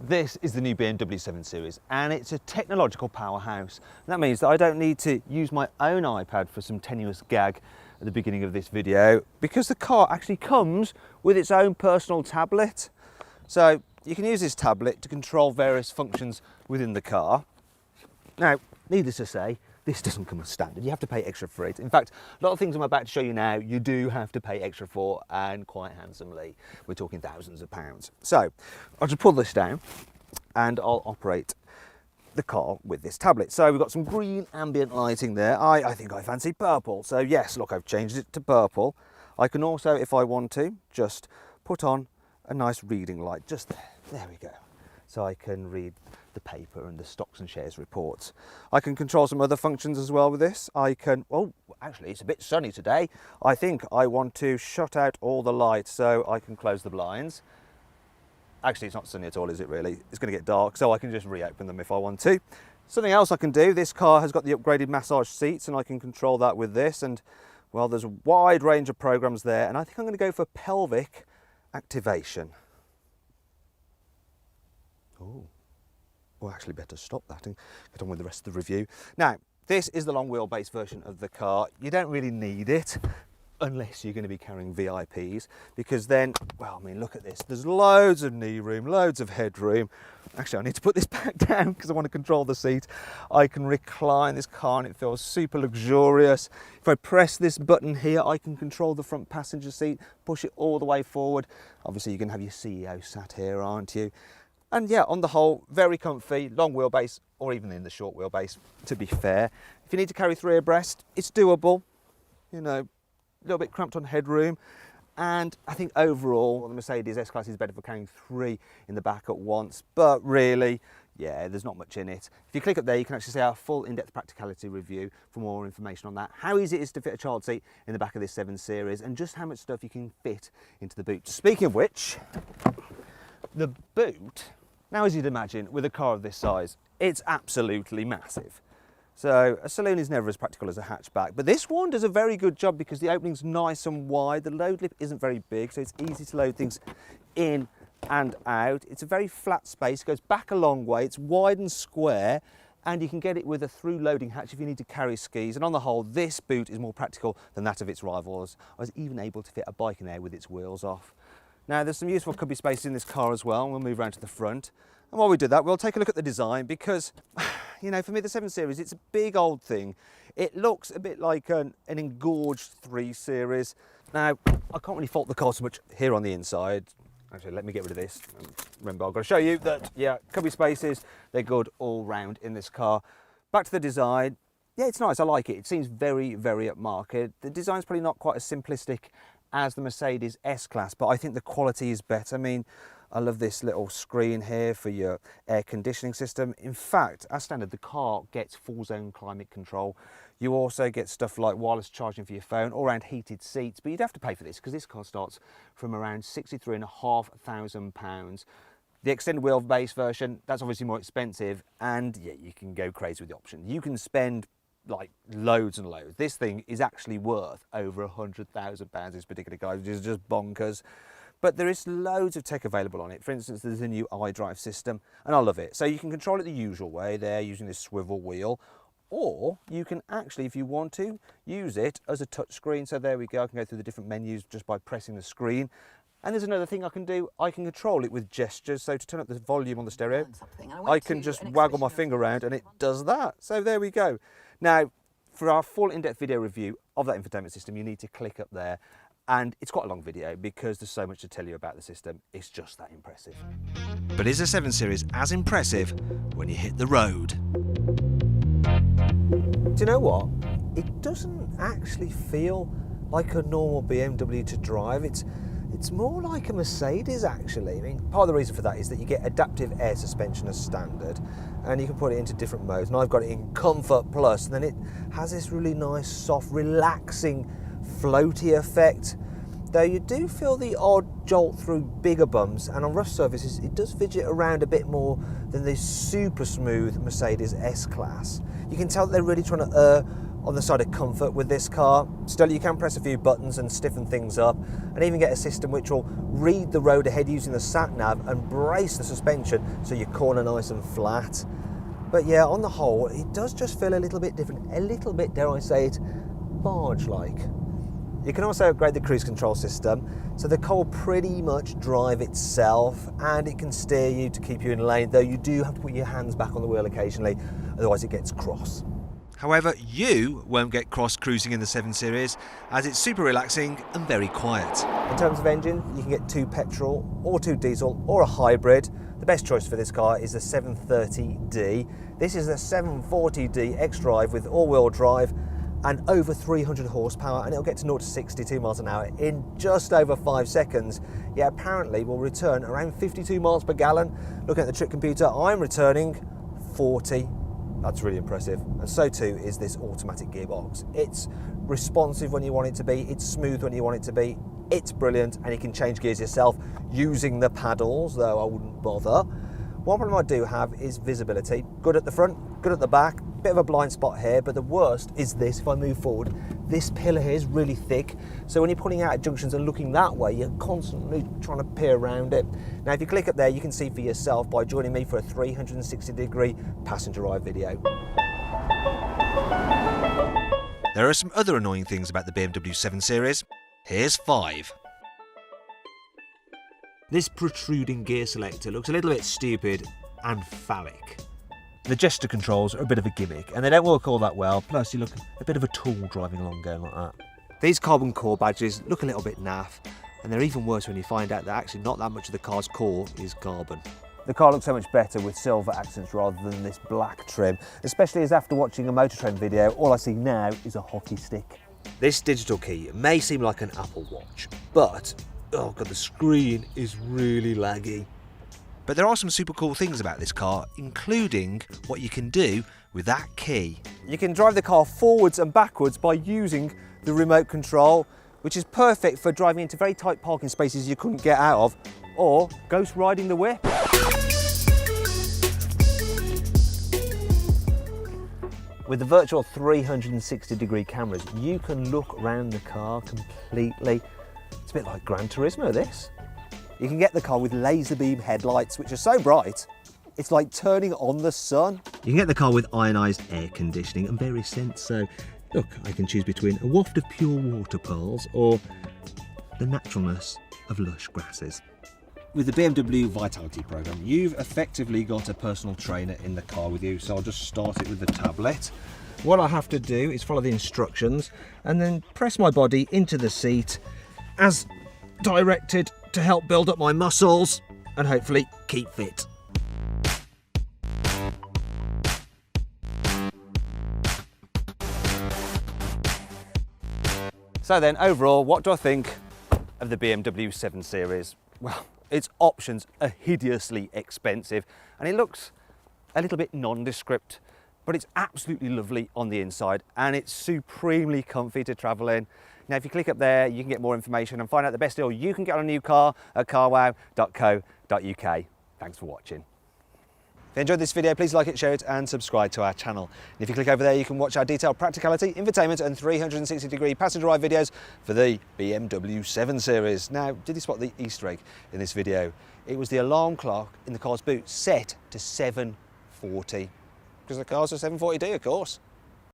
This is the new BMW 7 Series and it's a technological powerhouse. And that means that I don't need to use my own iPad for some tenuous gag at the beginning of this video because the car actually comes with its own personal tablet. So you can use this tablet to control various functions within the car. Now, needless to say, this doesn't come as standard. You have to pay extra for it. In fact, a lot of things I'm about to show you now, you do have to pay extra for, and quite handsomely. We're talking thousands of pounds. So I'll just pull this down and I'll operate the car with this tablet. So we've got some green ambient lighting there. I think I fancy purple. So yes, look, I've changed it to purple. I can also, if I want to, just put on a nice reading light just there. There we go. So I can read the paper and the stocks and shares reports. I can control some other functions as well with this. I can, well, actually it's a bit sunny today. I think I want to shut out all the light so I can close the blinds. Actually, it's not sunny at all, is it really? It's going to get dark, so I can just reopen them if I want to. Something else I can do, this car has got the upgraded massage seats and I can control that with this. And well, there's a wide range of programs there. And I think I'm going to go for pelvic activation. Oh, well, actually better stop that and get on with the rest of the review. Now, this is the long wheelbase version of the car. You don't really need it unless you're going to be carrying VIPs, because then, well, I mean, look at this. There's loads of knee room, loads of headroom. Actually, I need to put this back down because I want to control the seat. I can recline this car and it feels super luxurious. If I press this button here, I can control the front passenger seat, push it all the way forward. Obviously, you can have your CEO sat here, aren't you? And yeah, on the whole, very comfy, long wheelbase, or even in the short wheelbase, to be fair. If you need to carry 3 abreast, it's doable. You know, a little bit cramped on headroom. And I think overall, the Mercedes S-Class is better for carrying 3 in the back at once. But really, yeah, there's not much in it. If you click up there, you can actually see our full in-depth practicality review for more information on that. How easy it is to fit a child seat in the back of this 7 Series, and just how much stuff you can fit into the boot. Speaking of which, the boot, now as you'd imagine, with a car of this size, it's absolutely massive. So a saloon is never as practical as a hatchback, but this one does a very good job because the opening's nice and wide, the load lip isn't very big, so it's easy to load things in and out. It's a very flat space, it goes back a long way, it's wide and square, and you can get it with a through loading hatch if you need to carry skis. And on the whole, this boot is more practical than that of its rivals. I was even able to fit a bike in there with its wheels off. Now, there's some useful cubby spaces in this car as well. We'll move around to the front. And while we do that, we'll take a look at the design because, you know, for me, the 7 Series, it's a big old thing. It looks a bit like an engorged 3 Series. Now, I can't really fault the car so much here on the inside. Actually, let me get rid of this. Remember, I've got to show you that, yeah, cubby spaces, they're good all round in this car. Back to the design. Yeah, it's nice. I like it. It seems very, very upmarket. The design's probably not quite as simplistic as the Mercedes S-Class, but I think the quality is better. I mean, I love this little screen here for your air conditioning system. In fact, as standard, the car gets full zone climate control. You also get stuff like wireless charging for your phone, all around heated seats, but you'd have to pay for this because this car starts from around £63,500. The extended wheelbase version, that's obviously more expensive, and yeah, you can go crazy with the option. You can spend like loads and loads. This thing is actually worth over £100,000, this particular car, which is just bonkers. But there is loads of tech available on it. For instance, there's a new iDrive system, and I love it. So you can control it the usual way there, using this swivel wheel, or you can actually, if you want to, use it as a touch screen. So there we go, I can go through the different menus just by pressing the screen. And there's another thing I can do, I can control it with gestures. So to turn up the volume on the stereo, I can just waggle my finger around and it does that. So there we go. Now, for our full in-depth video review of that infotainment system, you need to click up there. And it's quite a long video because there's so much to tell you about the system. It's just that impressive. But is a 7 Series as impressive when you hit the road? Do you know what? It doesn't actually feel like a normal BMW to drive. It's more like a Mercedes, actually. I mean, part of the reason for that is that you get adaptive air suspension as standard, and you can put it into different modes. And I've got it in Comfort Plus, and then it has this really nice, soft, relaxing, floaty effect. Though you do feel the odd jolt through bigger bumps, and on rough surfaces, it does fidget around a bit more than the super smooth Mercedes S-Class. You can tell that they're really trying to err on the side of comfort with this car. Still, you can press a few buttons and stiffen things up, and even get a system which will read the road ahead using the sat-nav and brace the suspension so your corner nice and flat. But yeah, on the whole, it does just feel a little bit different, a little bit, dare I say it, barge-like. You can also upgrade the cruise control system, so the car will pretty much drive itself, and it can steer you to keep you in lane, though you do have to put your hands back on the wheel occasionally, otherwise it gets cross. However, you won't get cross cruising in the 7 Series, as it's super relaxing and very quiet. In terms of engine, you can get 2 petrol or 2 diesel or a hybrid. The best choice for this car is the 730D. This is a 740D X-Drive with all-wheel drive and over 300 horsepower, and it'll get to 0 to 62 miles an hour in just over 5 seconds. Yeah, apparently will return around 52 miles per gallon. Looking at the trip computer, I'm returning 40. That's really impressive. And so too is this automatic gearbox. It's responsive when you want it to be, it's smooth when you want it to be, it's brilliant, and you can change gears yourself using the paddles, though I wouldn't bother. One problem I do have is visibility. Good at the front, good at the back, bit of a blind spot here, but the worst is this. If I move forward, this pillar here is really thick, so when you're pulling out at junctions and looking that way, you're constantly trying to peer around it. Now if you click up there, you can see for yourself by joining me for a 360-degree passenger eye video. There are some other annoying things about the BMW 7 Series. Here's 5. This protruding gear selector looks a little bit stupid and phallic. The gesture controls are a bit of a gimmick, and they don't work all that well, plus you look a bit of a tool driving along going like that. These carbon core badges look a little bit naff, and they're even worse when you find out that actually not that much of the car's core is carbon. The car looks so much better with silver accents rather than this black trim, especially as after watching a Motor Trend video, all I see now is a hockey stick. This digital key may seem like an Apple Watch, but oh god, the screen is really laggy. But there are some super cool things about this car, including what you can do with that key. You can drive the car forwards and backwards by using the remote control, which is perfect for driving into very tight parking spaces you couldn't get out of, or ghost riding the whip. With the virtual 360-degree cameras, you can look around the car completely. It's a bit like Gran Turismo, this. You can get the car with laser beam headlights, which are so bright, it's like turning on the sun. You can get the car with ionised air conditioning and various scents, so look, I can choose between a waft of pure water pearls or the naturalness of lush grasses. With the BMW Vitality program, you've effectively got a personal trainer in the car with you, so I'll just start it with the tablet. What I have to do is follow the instructions and then press my body into the seat as directed to help build up my muscles and hopefully keep fit. So then, overall, what do I think of the BMW 7 Series? Well, its options are hideously expensive and it looks a little bit nondescript, but it's absolutely lovely on the inside and it's supremely comfy to travel in. Now, if you click up there, you can get more information and find out the best deal you can get on a new car at carwow.co.uk. Thanks for watching. If you enjoyed this video, please like it, share it and subscribe to our channel. And if you click over there, you can watch our detailed practicality, infotainment and 360-degree passenger ride videos for the BMW 7 Series. Now, did you spot the Easter egg in this video? It was the alarm clock in the car's boot set to 7:40, because the car's a 740D, of course.